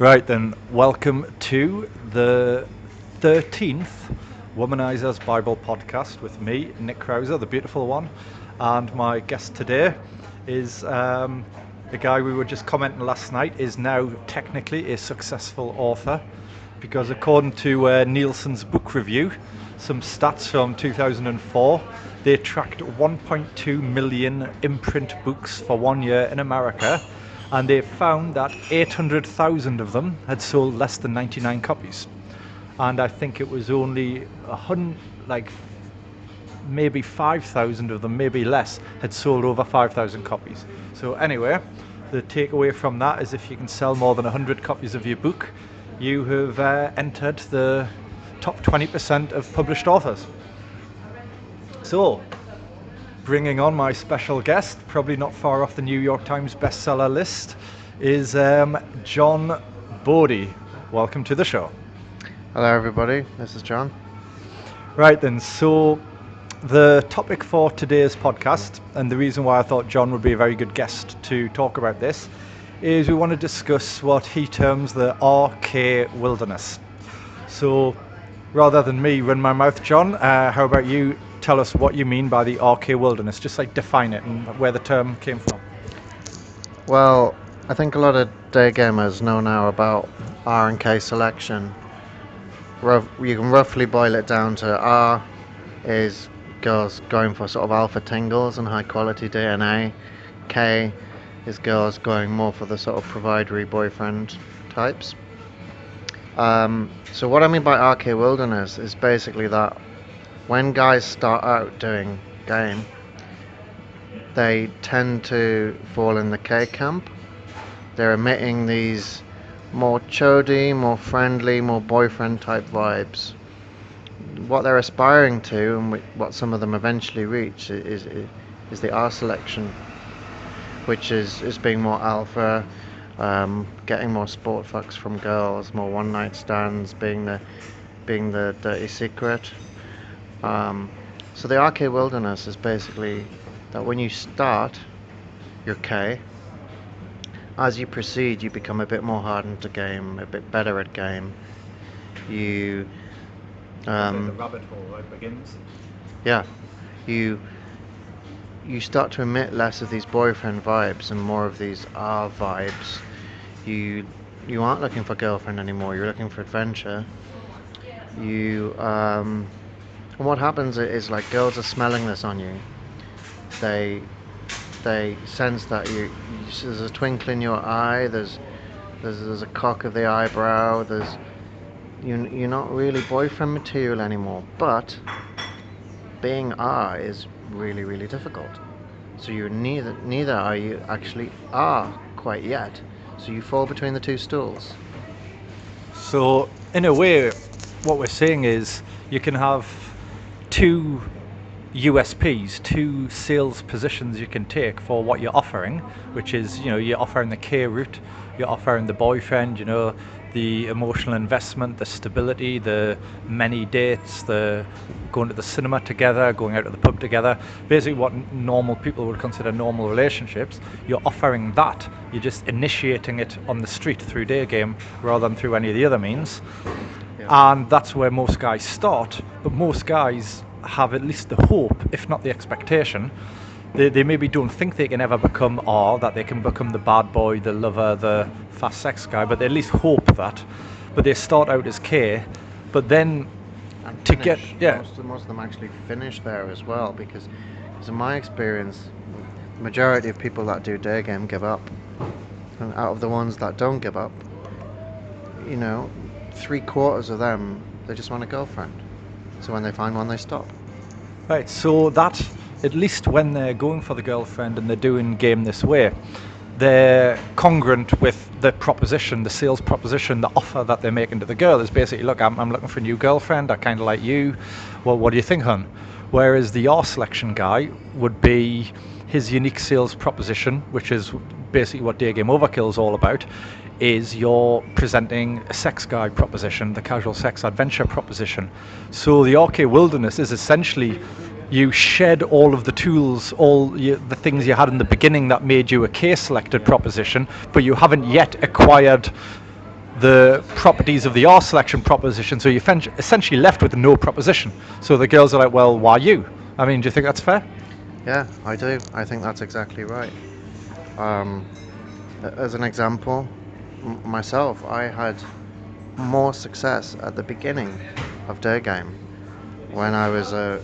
Right then, welcome to the 13th Womanizers Bible podcast with me, Nick Krauser, the beautiful one, and my guest today is the guy we were just commenting last night is now technically a successful author, because according to Nielsen's book review, some stats from 2004, they tracked 1.2 million imprint books for 1 year in America, and they found that 800,000 of them had sold less than 99 copies. And I think it was only maybe 5,000 of them, maybe less, had sold over 5,000 copies. So anyway, the takeaway from that is if you can sell more than 100 copies of your book, you have entered the top 20% of published authors. So, bringing on my special guest, probably not far off the New York Times bestseller list, is John Bodi. Welcome to the show. Hello everybody, this is John. Right then, so the topic for today's podcast, and the reason why I thought John would be a very good guest to talk about this, is we want to discuss what he terms the RK wilderness. So, rather than me run my mouth, John, how about you tell us what you mean by the RK wilderness, just like define it and where the term came from. Well, I think a lot of day gamers know now about R and K selection. You can roughly boil it down to R is girls going for sort of alpha tingles and high quality DNA. K is girls going more for the sort of providery boyfriend types. So what I mean by RK wilderness is basically that when guys start out doing game, they tend to fall in the K camp. They're emitting these more chody, more friendly, more boyfriend type vibes. What they're aspiring to, and what some of them eventually reach, is the R selection, which is being more alpha, getting more sport fucks from girls, more one night stands, being the dirty secret. So the RK wilderness is basically that when you start your K, as you proceed, you become a bit more hardened to game, a bit better at game. You the rabbit hole, right, begins. Yeah, you start to emit less of these boyfriend vibes and more of these R vibes. You aren't looking for girlfriend anymore. You're looking for adventure. And what happens is like girls are smelling this on you. They sense that there's a twinkle in your eye. There's a cock of the eyebrow. You're not really boyfriend material anymore. But being R is really, really difficult. So you're neither are you actually R quite yet. So you fall between the two stools. So in a way, what we're saying is you can have two USPs, two sales positions you can take for what you're offering, which is, you're offering the K route, you're offering the boyfriend, the emotional investment, the stability, the many dates, the going to the cinema together, going out to the pub together, basically what normal people would consider normal relationships. You're offering that, you're just initiating it on the street through day game rather than through any of the other means. Yeah. And that's where most guys start, but most guys have at least the hope, if not the expectation. They maybe don't think they can ever become R, that they can become the bad boy, the lover, the fast sex guy, but they at least hope that. But they start out as K, but then and to finish. get Most of them actually finish there as well, because in my experience, the majority of people that do day game give up, and out of the ones that don't give up, 3/4 of them, they just want a girlfriend. So when they find one, they stop. Right, so that, at least when they're going for the girlfriend and they're doing game this way, they're congruent with the proposition, the sales proposition, the offer that they're making to the girl is basically, look, I'm looking for a new girlfriend, I kind of like you, well, what do you think, hon? Whereas the R selection guy would be his unique sales proposition, which is basically what Day Game Overkill is all about, is you're presenting a sex guy proposition, the casual sex adventure proposition. So the RK Wilderness is essentially you shed all of the tools, the things you had in the beginning that made you a case selected proposition, but you haven't yet acquired the properties of the R selection proposition, so you're essentially left with no proposition. So the girls are like, well, why you? I mean, do you think that's fair? Yeah, I do. I think that's exactly right. Um, as an example, myself, I had more success at the beginning of day game when I was I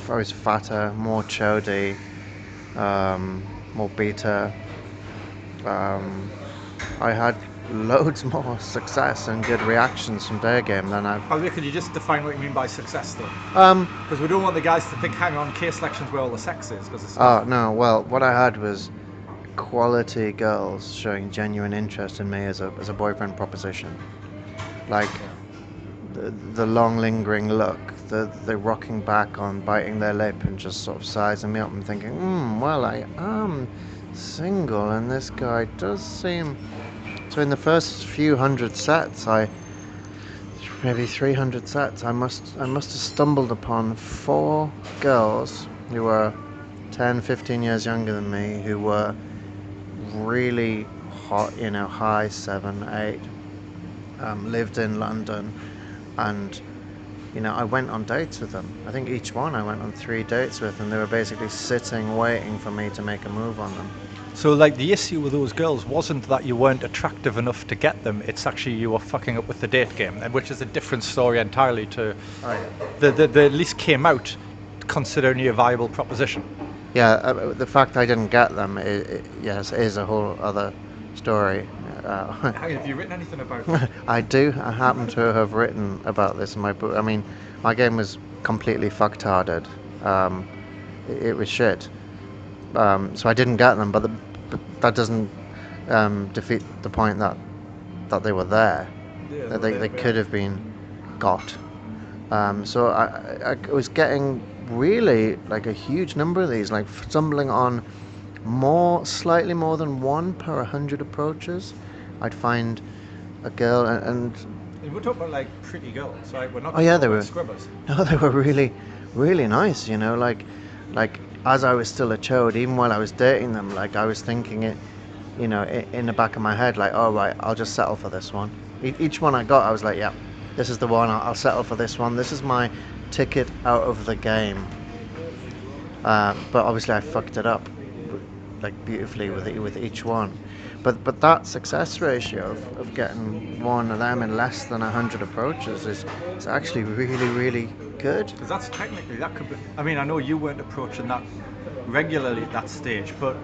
was fatter, more chody, more beta. Um, I had loads more success and good reactions from day game than I've. By the way, could you just define what you mean by success, though? Um, Because we don't want the guys to think, hang on, K selection's where all the sex is, because it's not. no, well, what I had was quality girls showing genuine interest in me as a boyfriend proposition. Like the long lingering look, the rocking back on biting their lip and just sort of sizing me up and thinking, well, I am single and this guy does seem. So in the first few hundred sets, maybe 300 sets, I must have stumbled upon 4 girls who were 10, 15 years younger than me, who were really hot, high 7, 8, lived in London, and I went on dates with them. I think each one I went on 3 dates with, and they were basically sitting waiting for me to make a move on them. So, like, the issue with those girls wasn't that you weren't attractive enough to get them, it's actually you were fucking up with the date game, and which is a different story entirely to. Oh, yeah. They at least came out considering you a viable proposition. Yeah, the fact I didn't get them, yes, is a whole other story. Have you written anything about it? I do. I happen to have written about this in my book. I mean, my game was completely fucktarded. It was shit. So I didn't get them, but that doesn't defeat the point that they were there. Yeah, That they could have been got. So I was getting really like a huge number of these, like stumbling on slightly more than 1 per 100 approaches. I'd find a girl and we're talking about like pretty girls, right? We're not oh yeah, they talking were. about scrubbers. No, they were really, really nice. Like as I was still a chode, even while I was dating them, like I was thinking it, in the back of my head, like, oh right, I'll just settle for this one. Each one I got, I was like, yeah, this is the one. I'll settle for this one. This is my ticket out of the game. But obviously I fucked it up, like beautifully with each one. But that success ratio of getting one of them in less than 100 approaches is actually really, really good. Because that's technically, that could be. I mean, I know you weren't approaching that regularly at that stage, but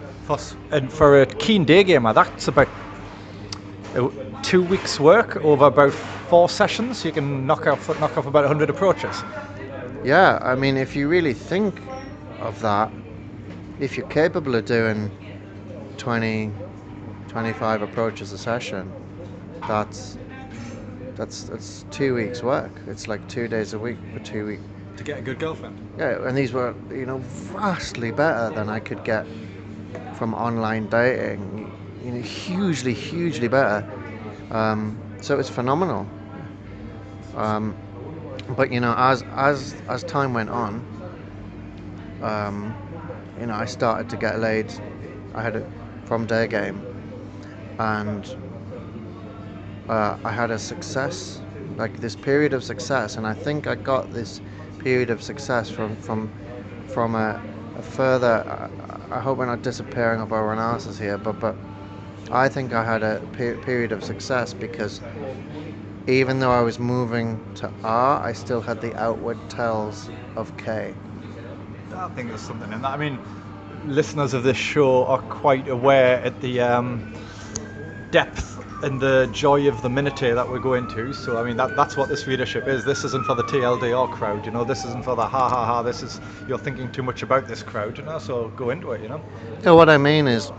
for a keen day gamer, that's about 2 weeks' work over about 4 sessions. You can knock off about 100 approaches. Yeah, I mean, if you really think of that, if you're capable of doing 20, 25 approaches a session, that's 2 weeks' work. It's like 2 days a week for 2 weeks. To get a good girlfriend. Yeah, and these were, vastly better than I could get from online dating. Hugely, hugely better. So it's phenomenal. But as time went on, I started to get laid. I had it from day game, and I had a success, like this period of success, and I think I got this period of success from a further. I hope we're not disappearing of our analysis here, but I think I had a period of success because even though I was moving to R, I still had the outward tells of K. I think there's something in that. I mean, listeners of this show are quite aware at the depth and the joy of the minute that we're going to. So, I mean, that's what this readership is. This isn't for the TLDR crowd, This isn't for the ha ha ha. This is, you're thinking too much about this crowd, So go into it, So what I mean is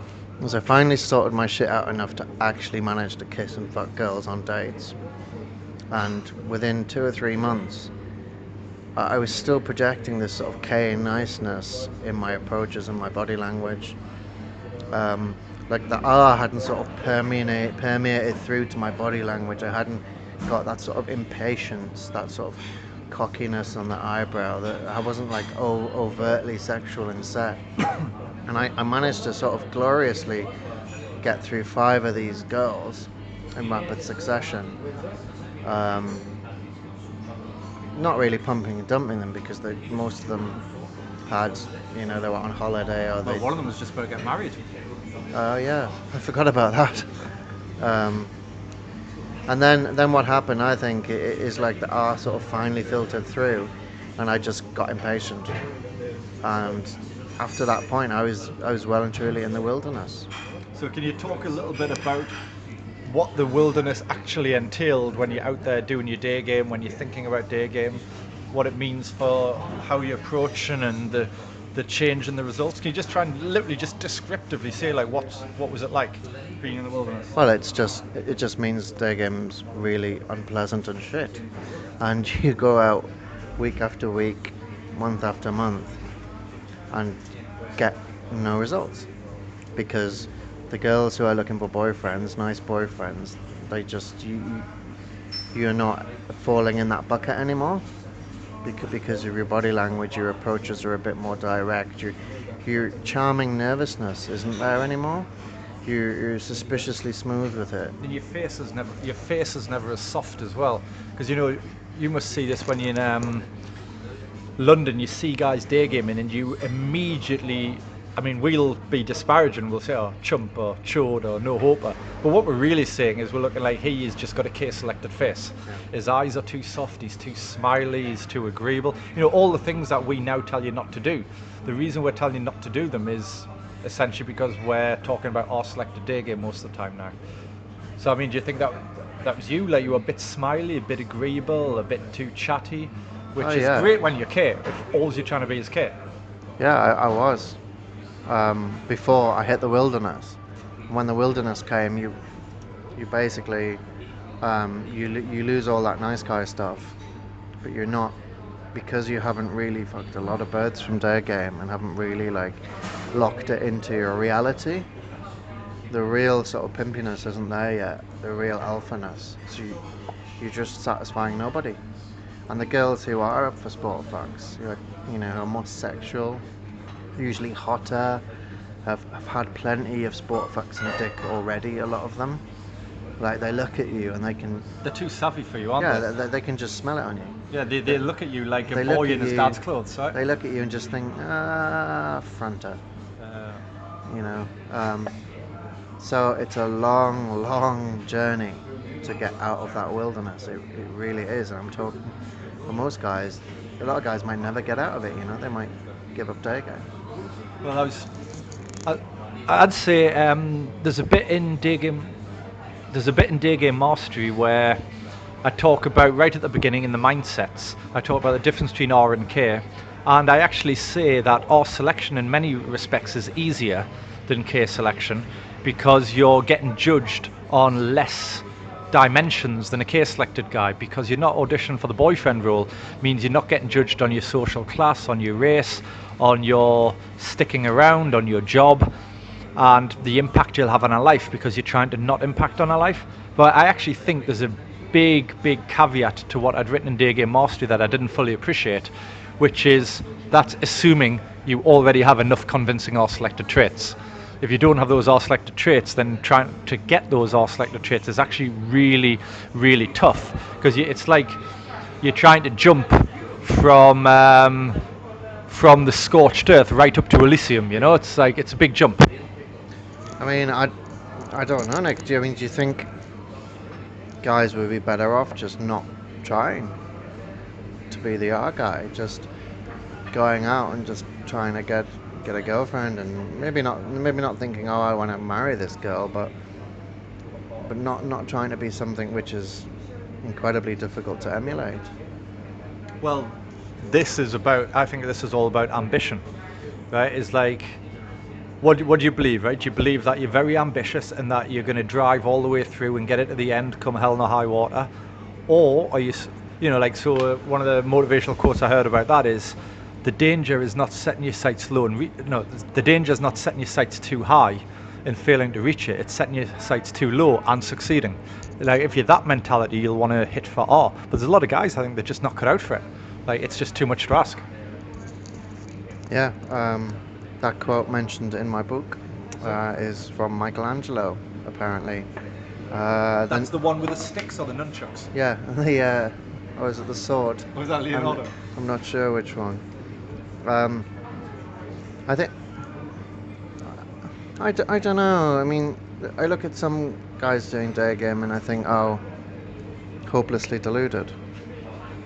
I finally sorted my shit out enough to actually manage to kiss and fuck girls on dates. And within 2 or 3 months, I was still projecting this sort of K niceness in my approaches and my body language. Like the R hadn't sort of permeated through to my body language. I hadn't got that sort of impatience, that sort of cockiness on the eyebrow. That I wasn't like overtly sexual and set. And I managed to sort of gloriously get through 5 of these girls in rapid succession. Um, Not really pumping and dumping them because most of them had, they were on holiday or Well, they. one of them was just about to get married. Oh yeah, I forgot about that. Um, and then what happened? I think is like the R sort of finally filtered through, and I just got impatient. And after that point, I was well and truly in the wilderness. So can you talk a little bit about what the wilderness actually entailed when you're out there doing your day game, when you're thinking about day game, what it means for how you're approaching and the change in the results? Can you just try and literally just descriptively say like what was it like being in the wilderness? Well, it just means day game's really unpleasant and shit, and you go out week after week, month after month, and get no results because the girls who are looking for boyfriends, nice boyfriends, they just you're not falling in that bucket anymore because of your body language. Your approaches are a bit more direct. Your charming nervousness isn't there anymore. You're suspiciously smooth with it. And your face is never as soft as well, because you must see this when you're in London. You see guys day gaming, and you immediately. I mean, we'll be disparaging. We'll say, "Oh, chump," or "chode," or "no hoper." But what we're really saying is, we're looking like he's just got a case-selected face. His eyes are too soft. He's too smiley. He's too agreeable. All the things that we now tell you not to do. The reason we're telling you not to do them is essentially because we're talking about our selected day game most of the time now. So, I mean, do you think that was you? Like, you were a bit smiley, a bit agreeable, a bit too chatty, Oh which is yeah, great when you're care, if all you're trying to be is care. yeah, I was. Before I hit the wilderness. When the wilderness came, you basically you lose all that nice guy stuff, but you're not because you haven't really fucked a lot of birds from day game and haven't really like locked it into your reality. The real sort of pimpiness isn't there yet. The real alphaness. So you're just satisfying nobody. And the girls who are up for sport fucks, who are more sexual, usually hotter, have had plenty of sport fucks and dick already. A lot of them, like they look at you and they can, They're too savvy for you, aren't yeah, they? they can just smell it on you. Yeah, they look at you like a They look boy at in his you. dad's clothes, right? They look at you and just think, fronter, Uh, you know. So it's a long, long journey to get out of that wilderness. It really is. And I'm talking for most guys, a lot of guys might never get out of it. They might give up day game. well, I, I'd say there's a bit in day game. There's a bit in day game mastery where I talk about right at the beginning in the mindsets. I talk about the difference between R and K, and I actually say that R selection in many respects is easier than K selection because you're getting judged on less dimensions than a K selected guy, because you're not auditioning for the boyfriend role. Means you're not getting judged on your social class, on your race, on your sticking around, on your job, and the impact you'll have on a life, because you're trying to not impact on a life. But I actually think there's a big caveat to what I'd written in Day Game Mastery that I didn't fully appreciate, which is that's assuming you already have enough convincing R selected traits. If you don't have those R selected traits, then trying to get those R selected traits is actually really tough, because it's like you're trying to jump from from the scorched earth right up to Elysium. It's like it's a big jump. I mean, I don't know, Nick. Do you think guys would be better off just not trying to be the R guy, just going out and just trying to get a girlfriend, and maybe not thinking, oh, I want to marry this girl, but not trying to be something which is incredibly difficult to emulate. Well, I think this is all about ambition, right? It's like, what do you believe, right? Do you believe that you're very ambitious and that you're going to drive all the way through and get it to the end, come hell nor high water? Or are you, one of the motivational quotes I heard about that is, the danger is not setting your sights low no, the danger is not setting your sights too high and failing to reach it. It's setting your sights too low and succeeding. Like, if you're that mentality, you'll want to hit for R. But there's a lot of guys, I think, they're just not cut out for it. Like, it's just too much to ask. Yeah, that quote mentioned in my book is from Michelangelo, apparently. That's the one with the sticks or the nunchucks. Yeah, or is it the sword? Or is that Leonardo? I'm not sure which one. I think I don't know. I mean, I look at some guys doing day game and I think, oh, hopelessly deluded.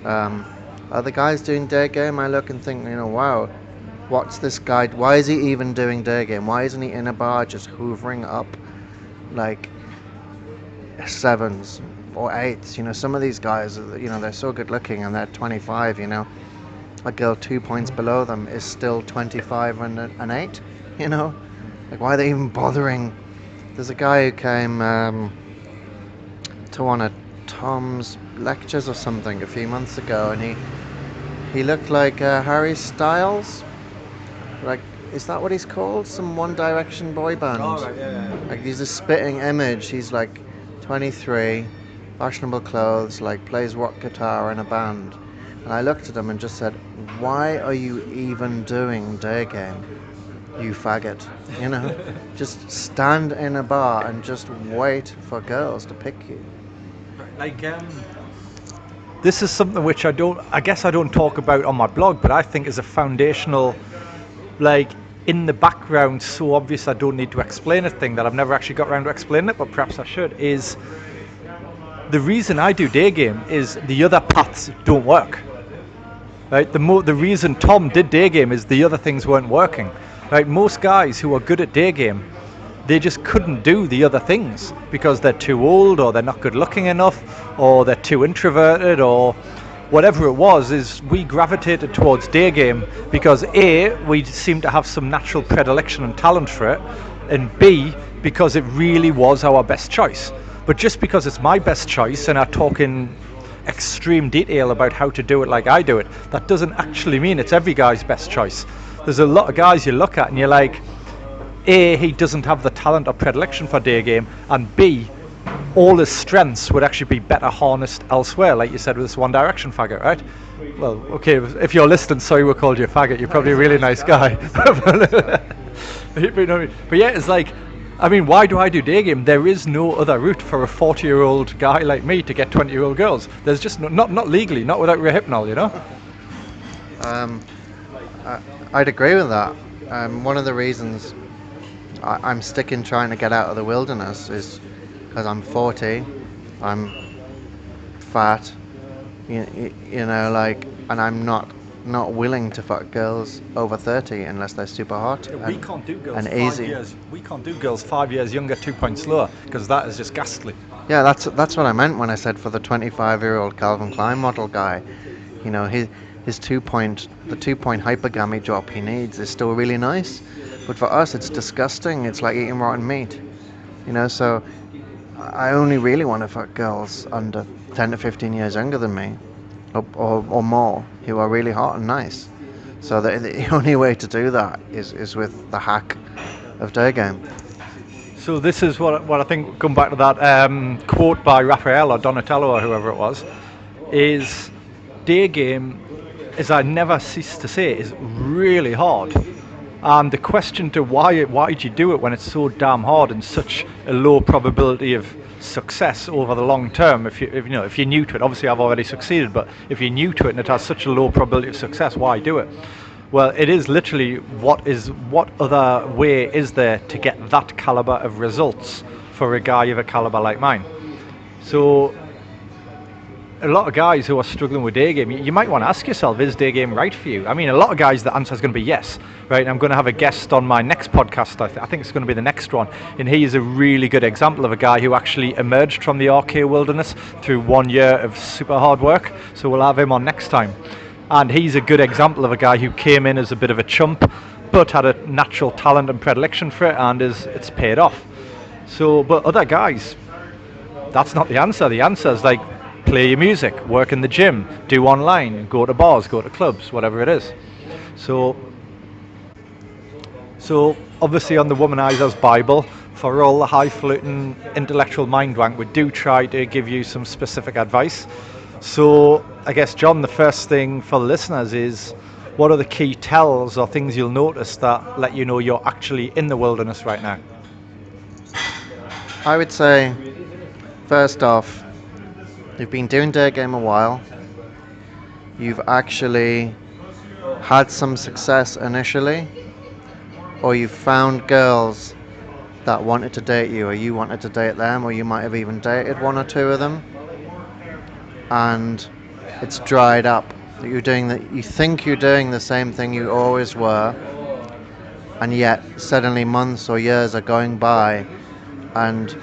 Other guys doing day game, I look and think, wow, what's this guy? Why is he even doing day game? Why isn't he in a bar just hoovering up like sevens or eights? Some of these guys, they're so good looking and they're 25. A girl 2 points below them is still 25 and an 8. Like, why are they even bothering? There's a guy who came to one of Tom's lectures or something a few months ago, and he looked like Harry Styles. Like, is that what he's called? Some One Direction boy band. Oh, right, yeah. Like, he's a spitting image. He's like 23, fashionable clothes, like plays rock guitar in a band. And I looked at him and just said, why are you even doing day game, you faggot? Just stand in a bar and just wait for girls to pick you. Like, this is something which I guess I don't talk about on my blog, but I think is a foundational, like, in the background, so obvious I don't need to explain a thing that I've never actually got around to explaining it, but perhaps I should, is the reason I do day game is the other paths don't work. Right? The reason Tom did day game is the other things weren't working. Right? Most guys who are good at day game, they just couldn't do the other things because they're too old, or they're not good looking enough, or they're too introverted, or whatever it was. Is we gravitated towards day game because A, we seemed to have some natural predilection and talent for it, and B, because it really was our best choice. But just because it's my best choice and I talk in extreme detail about how to do it like I do it, that doesn't actually mean it's every guy's best choice. There's a lot of guys you look at and you're like, A, he doesn't have the talent or predilection for day game, and B, all his strengths would actually be better harnessed elsewhere, like you said with this One Direction faggot, right? Well, okay, if you're listening, sorry we called you a faggot, you're probably a really nice guy. But yeah, it's like, I mean, why do I do day game? There is no other route for a 40-year-old guy like me to get 20-year-old girls. There's just not legally, not without Rohypnol, I'd agree with that. One of the reasons I'm sticking trying to get out of the wilderness is because I'm 40, I'm fat, and I'm not willing to fuck girls over 30 unless they're super hot. We can't do girls and 5 easy. years. We can't do girls 5 years younger, 2 points slower, because that is just ghastly. Yeah, that's what I meant when I said for the 25-year-old Calvin Klein model guy. His 2-point hypergamy drop he needs is still really nice, but for us it's disgusting. It's like eating rotten meat. So I only really want to fuck girls under 10 to 15 years younger than me, or more, who are really hot and nice. So the only way to do that is with the hack of day game. So this is what I think, come back to that quote by Raphael or Donatello or whoever it was, is day game, as I never cease to say, is really hard. And the question to why did you do it when it's so damn hard and such a low probability of success over the long term, if you're new to it. Obviously I've already succeeded, but if you're new to it and it has such a low probability of success, why do it? Well, it is literally what other way is there to get that caliber of results for a guy of a caliber like mine? So a lot of guys who are struggling with day game, you might want to ask yourself, is day game right for you? I mean, a lot of guys, the answer is going to be yes, right? I'm going to have a guest on my next podcast, I think it's going to be the next one, and he is a really good example of a guy who actually emerged from the RK wilderness through 1 year of super hard work, so we'll have him on next time. And he's a good example of a guy who came in as a bit of a chump, but had a natural talent and predilection for it, and it's paid off. So, but other guys, that's not the answer. The answer is like, play your music, work in the gym, do online, go to bars, go to clubs, whatever it is. So obviously on the Womanizers Bible, for all the highfalutin intellectual mind wank, we do try to give you some specific advice. So I guess, John, the first thing for the listeners is, what are the key tells or things you'll notice that let you know you're actually in the wilderness right now? I would say First off, you've been doing day game a while. You've actually had some success initially, or you've found girls that wanted to date you, or you wanted to date them, or you might have even dated one or two of them, and it's dried up. That you're doing that, you think you're doing the same thing you always were, and yet suddenly months or years are going by, and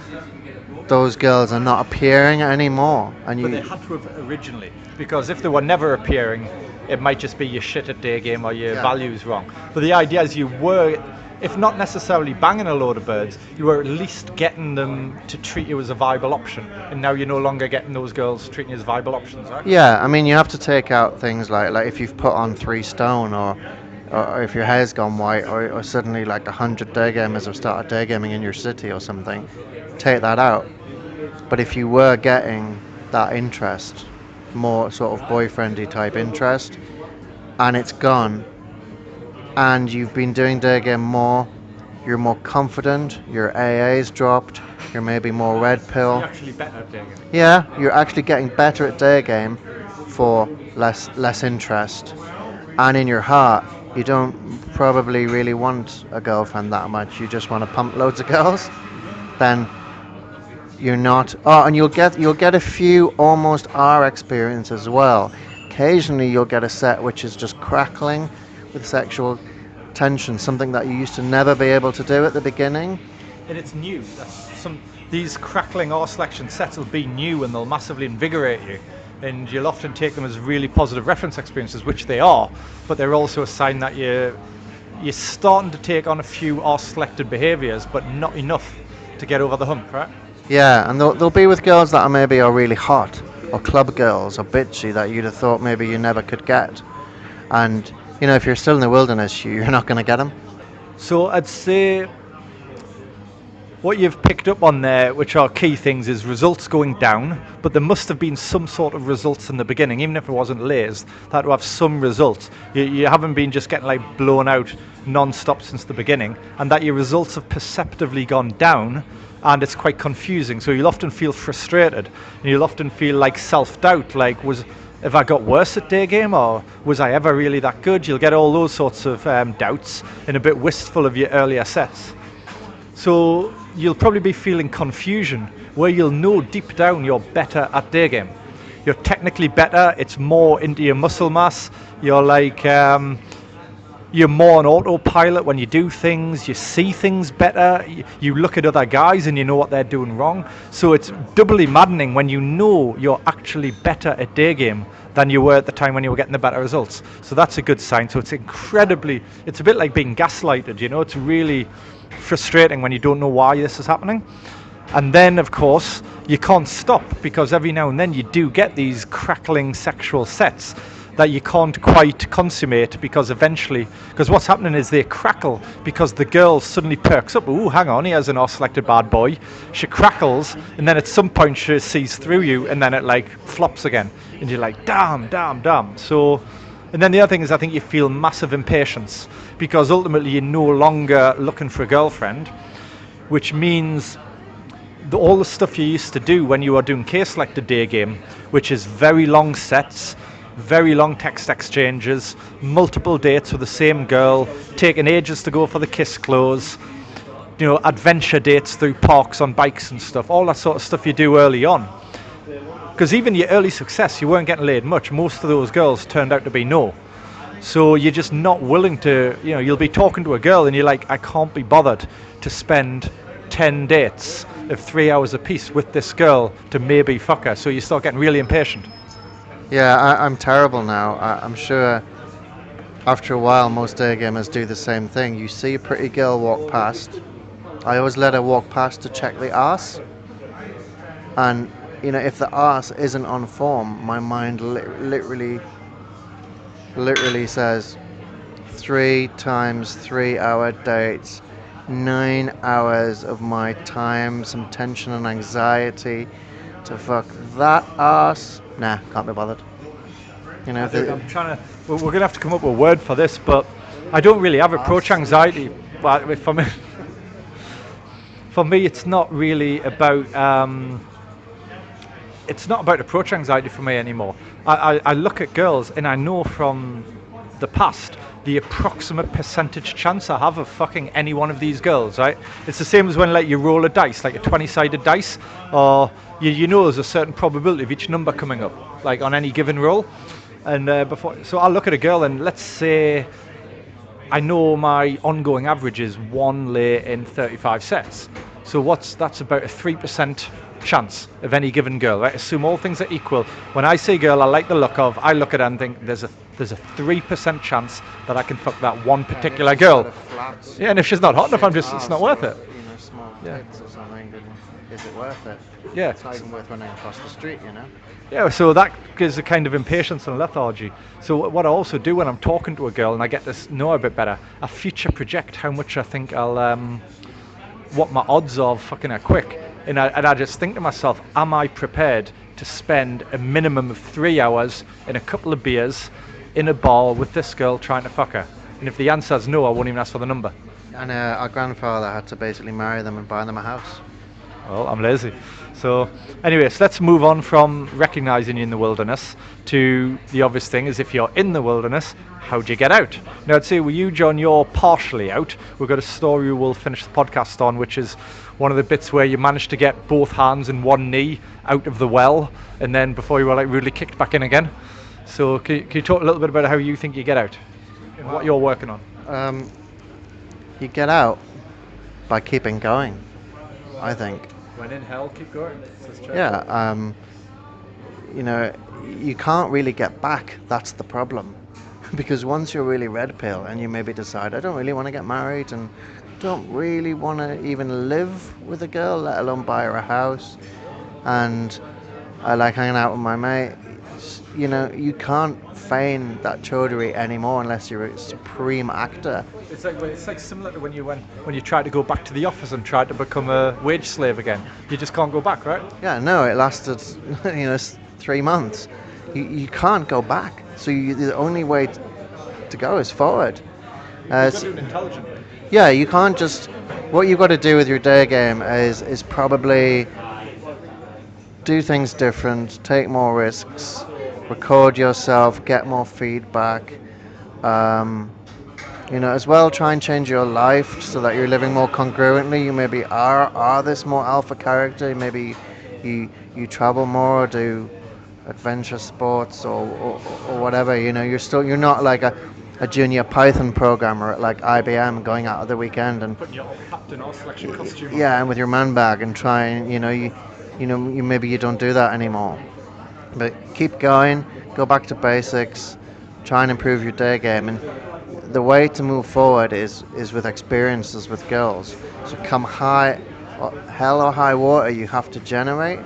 those girls are not appearing anymore. And But they you, had to have originally, because if they were never appearing, it might just be your shit at day game or your Yeah. values wrong. But the idea is you were, if not necessarily banging a load of birds, you were at least getting them to treat you as a viable option. And now you're no longer getting those girls treating you as viable options, right? yeah, I mean, you have to take out things like if you've put on 3 stone, or if your hair's gone white, or suddenly like 100 day gamers have started day gaming in your city or something. Take that out. But if you were getting that interest, more sort of boyfriendy type interest, and it's gone, and you've been doing day game more, you're more confident, your AA's dropped, you're maybe more red pill. You're actually better at day game. Yeah, you're actually getting better at day game for less interest, and in your heart, you don't probably really want a girlfriend that much. You just want to pump loads of girls. Then you're not. Oh, and you'll get a few almost R experiences as well. Occasionally, you'll get a set which is just crackling with sexual tension, something that you used to never be able to do at the beginning. And it's new. These crackling or selection sets will be new and they'll massively invigorate you. And you'll often take them as really positive reference experiences, which they are, but they're also a sign that you're starting to take on a few or selected behaviours, but not enough to get over the hump, right? Yeah, and they'll be with girls that are really hot, or club girls, or bitchy that you'd have thought maybe you never could get. And if you're still in the wilderness, you're not going to get them. So I'd say what you've picked up on there, which are key things, is results going down, but there must have been some sort of results in the beginning, even if it wasn't layers, that would have some results. You haven't been just getting like blown out non-stop since the beginning, and that your results have perceptively gone down, and it's quite confusing. So you'll often feel frustrated, and you'll often feel like self-doubt, like have I got worse at day game, or was I ever really that good? You'll get all those sorts of doubts, and a bit wistful of your earlier sets. So you'll probably be feeling confusion, where you'll know deep down you're better at day game. You're technically better, it's more into your muscle mass, you're like, you're more on autopilot when you do things, you see things better, you look at other guys and you know what they're doing wrong. So it's doubly maddening when you know you're actually better at day game than you were at the time when you were getting the better results. So that's a good sign. So it's a bit like being gaslighted, it's really frustrating when you don't know why this is happening. And then, of course, you can't stop, because every now and then you do get these crackling sexual sets that you can't quite consummate, because what's happening is they crackle because the girl suddenly perks up. Ooh, hang on, here's an selected bad boy. She crackles, and then at some point she sees through you, and then it like flops again, and you're like, damn. So, and then the other thing is, I think you feel massive impatience, because ultimately you're no longer looking for a girlfriend, which means all the stuff you used to do when you were doing case-selected day game, which is very long sets, very long text exchanges, multiple dates with the same girl, taking ages to go for the kiss close, adventure dates through parks on bikes and stuff, all that sort of stuff you do early on. Because even your early success, you weren't getting laid much. Most of those girls turned out to be no. So you're just not willing to, you'll be talking to a girl and you're like, I can't be bothered to spend 10 dates of 3 hours apiece with this girl to maybe fuck her. So you start getting really impatient. Yeah, I'm terrible now. I'm sure after a while most day gamers do the same thing. You see a pretty girl walk past. I always let her walk past to check the arse. And, if the arse isn't on form, my mind literally says 3 times 3 hour dates, 9 hours of my time, some tension and anxiety to fuck that arse. Nah, can't be bothered. I'm trying to. We're going to have to come up with a word for this, but I don't really have approach anxiety. But for me, it's not really about it's not about approach anxiety for me anymore. I look at girls and I know from the past the approximate percentage chance I have of fucking any one of these girls, right? It's the same as when like you roll a dice, like a 20-sided dice, or you know there's a certain probability of each number coming up, like on any given roll. And so I'll look at a girl and let's say I know my ongoing average is 1 lay in 35 sets. So that's about a 3% chance of any given girl, right? Assume all things are equal. When I say girl I like the look of, I look at her and think there's a 3% chance that I can fuck that one particular girl. Yeah, and if she's not hot enough, it's not worth it. Small Yeah. tits or something, then is it worth it? Yeah. It's not even worth running across the street, you know? Yeah, so that gives a kind of impatience and lethargy. So what I also do when I'm talking to a girl and I get to know her a bit better, I future project how much I think what my odds are of fucking her quick. And I just think to myself, am I prepared to spend a minimum of 3 hours and a couple of beers in a bar with this girl trying to fuck her? And if the answer is no, I won't even ask for the number. And our grandfather had to basically marry them and buy them a house. Well, I'm lazy. So, anyways, let's move on from recognizing you in the wilderness to the obvious thing is if you're in the wilderness, how do you get out? Now, I'd say with you, John, you're partially out. We've got a story we'll finish the podcast on, which is one of the bits where you managed to get both hands and one knee out of the well, and then before you were like rudely kicked back in again. So, can you talk a little bit about how you think you get out and what you're working on? You get by keeping going, I think. When in hell, keep going. Yeah, you can't really get back. That's the problem. Because once you're really red pill and you maybe decide, I don't really want to get married and don't really want to even live with a girl, let alone buy her a house, and I like hanging out with my mate, you can't feign that chaudhary anymore unless you're a supreme actor. It's like similar to when you tried to go back to the office and tried to become a wage slave again. You just can't go back, right? Yeah, no, it lasted 3 months. You can't go back. So the only way to go is forward. You've got to do it intelligently. Yeah, you can't just. What you've got to do with your day game is probably do things different, take more risks, record yourself, get more feedback. As well, try and change your life so that you're living more congruently. You maybe are this more alpha character. Maybe you travel more or do adventure sports or whatever. You're not like a junior Python programmer at like IBM going out of the weekend and putting your captain or selection costume on. Yeah, and with your man bag and trying. You maybe you don't do that anymore. But keep going, go back to basics, try and improve your day game, and the way to move forward is with experiences with girls. So come hell or high water, you have to generate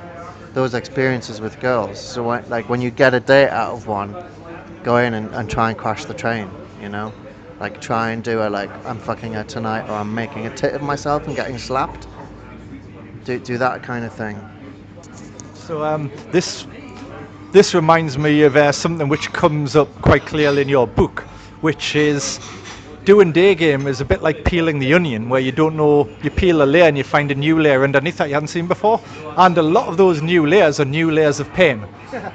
those experiences with girls. So when you get a date out of one, go in and try and crash the train. Like try and do I'm fucking her tonight, or I'm making a tit of myself and getting slapped. Do that kind of thing. So this reminds me of something which comes up quite clearly in your book, which is doing day game is a bit like peeling the onion, where you don't know, you peel a layer and you find a new layer underneath that you hadn't seen before, and a lot of those new layers are new layers of pain.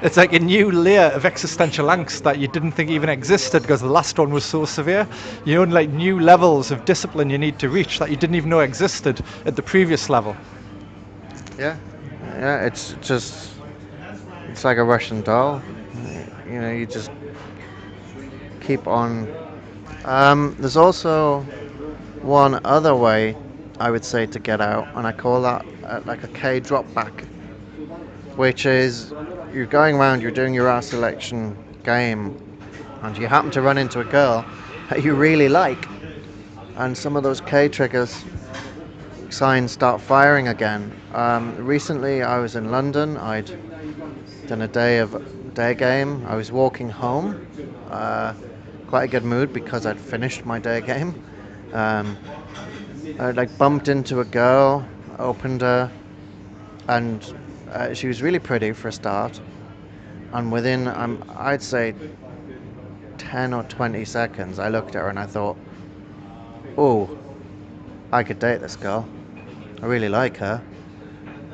It's like a new layer of existential angst that you didn't think even existed because the last one was so severe. You know, like new levels of discipline you need to reach that you didn't even know existed at the previous level. Yeah, it's like a Russian doll. You just keep on. There's also one other way I would say to get out, and I call that like a K drop back, which is you're going around, you're doing your art selection game, and you happen to run into a girl that you really like, and some of those K triggers signs start firing again. Recently I was in London, I'd done a day game, I was walking home, quite a good mood because I'd finished my day game. I bumped into a girl, opened her, and she was really pretty for a start, and within I'd say 10 or 20 seconds I looked at her and I thought, oh, I could date this girl. I really like her,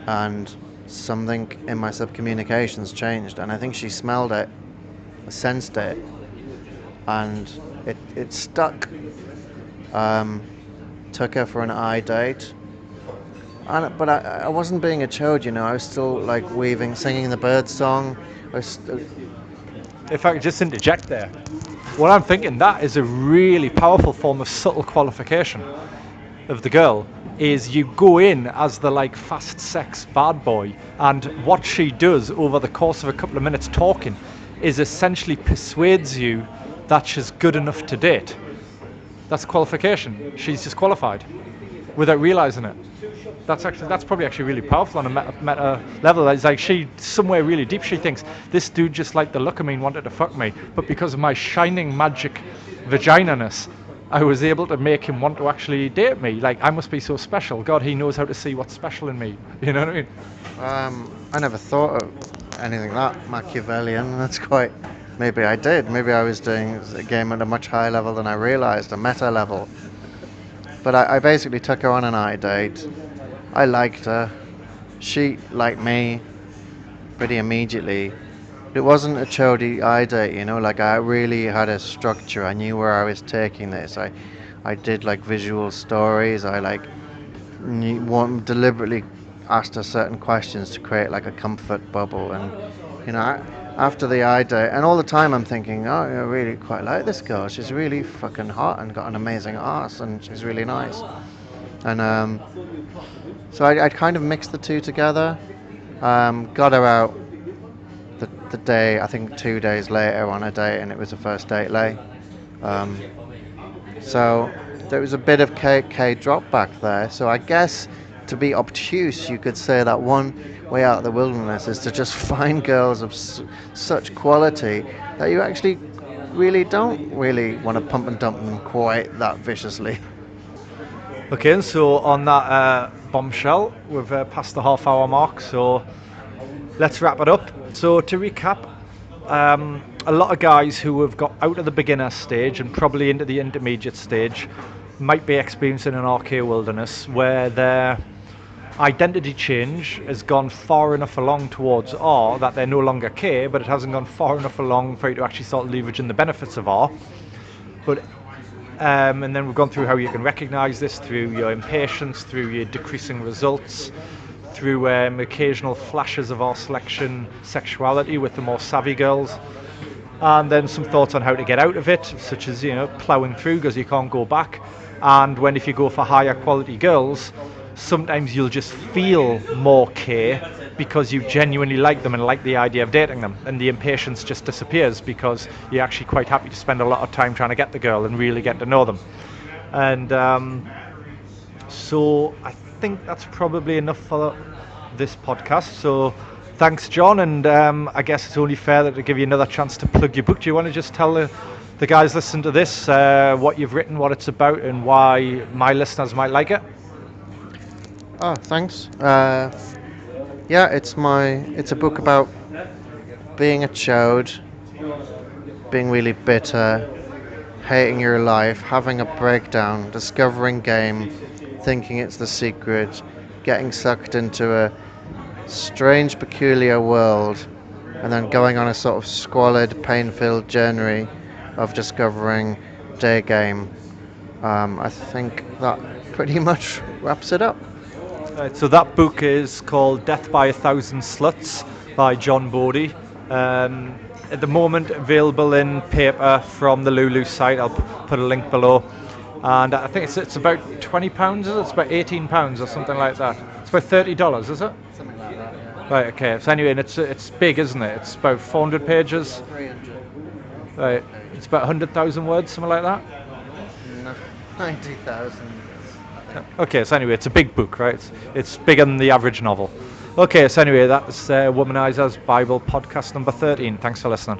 and something in my subcommunications changed, and I think she smelled it, sensed it, and it stuck. Um, Took her for an eye date, but I wasn't being a chode, you know. I was still like weaving, singing the bird song. I was, If I could just interject there, what I'm thinking, that is a really powerful form of subtle qualification of the girl. Is you go in as the like fast sex bad boy, and what she does over the course of a couple of minutes talking is essentially persuades you that she's good enough to date. That's qualification. She's just qualified without realizing it. That's probably actually really powerful on a meta level. It's like she, somewhere really deep, she thinks this dude just liked the look of me and wanted to fuck me, but because of my shining magic vagina-ness, I was able to make him want to actually date me. Like, I must be so special. God, he knows how to see what's special in me. You know what I mean? I never thought of anything that Machiavellian. That's quite. Maybe I did. Maybe I was doing a game at a much higher level than I realized, a meta level. But I basically took her on an eye date. I liked her. She liked me pretty immediately. It wasn't a chody eye date, you know, like I really had a structure. I knew where I was taking this. I did like visual stories. I like deliberately asked her certain questions to create like a comfort bubble. And, you know, after the eye date, and all the time I'm thinking, oh, I really quite like this girl. She's really fucking hot and got an amazing ass, and she's really nice. And so I kind of mixed the two together. Got her out the day, I think 2 days later on a date, and it was a first date lay. So there was a bit of K drop back there. So I guess to be obtuse, you could say that one way out of the wilderness is to just find girls of such quality that you actually really don't really want to pump and dump them quite that viciously. Okay, and so on that bombshell, we've passed the half-hour mark, so let's wrap it up. So to recap, a lot of guys who have got out of the beginner stage and probably into the intermediate stage might be experiencing an RK wilderness where their identity change has gone far enough along towards R that they're no longer K, but it hasn't gone far enough along for you to actually start leveraging the benefits of R. But and then we've gone through how you can recognize this through your impatience, through your decreasing results, through occasional flashes of our selection sexuality with the more savvy girls, and then some thoughts on how to get out of it, such as, you know, ploughing through because you can't go back. And when if you go for higher quality girls, sometimes you'll just feel more K because you genuinely like them and like the idea of dating them, and the impatience just disappears because you're actually quite happy to spend a lot of time trying to get the girl and really get to know them. And so I think that's probably enough for this podcast. So thanks, John, and I guess it's only fair that to give you another chance to plug your book. Do you want to just tell the guys listening to this what you've written, what it's about, and why my listeners might like it? Oh, thanks. Yeah, it's a book about being a chode, being really bitter, hating your life, having a breakdown, discovering game, thinking it's the secret, getting sucked into a strange, peculiar world, and then going on a sort of squalid, pain-filled journey of discovering day game. I think that pretty much wraps it up. So that book is called Death by a Thousand Sluts by John Bodi. At the moment available in paper from the Lulu site. I'll put a link below. And I think it's about £20, is it? It's about £18 or something like that. It's about $30, is it? Something like that, yeah. Right, okay. So anyway, and it's big, isn't it? It's about 400 pages. 300. Right. It's about 100,000 words, something like that. No, 90,000. Okay, so anyway, it's a big book, right? It's bigger than the average novel. Okay, so anyway, that's Womanizers Bible podcast number 13. Thanks for listening.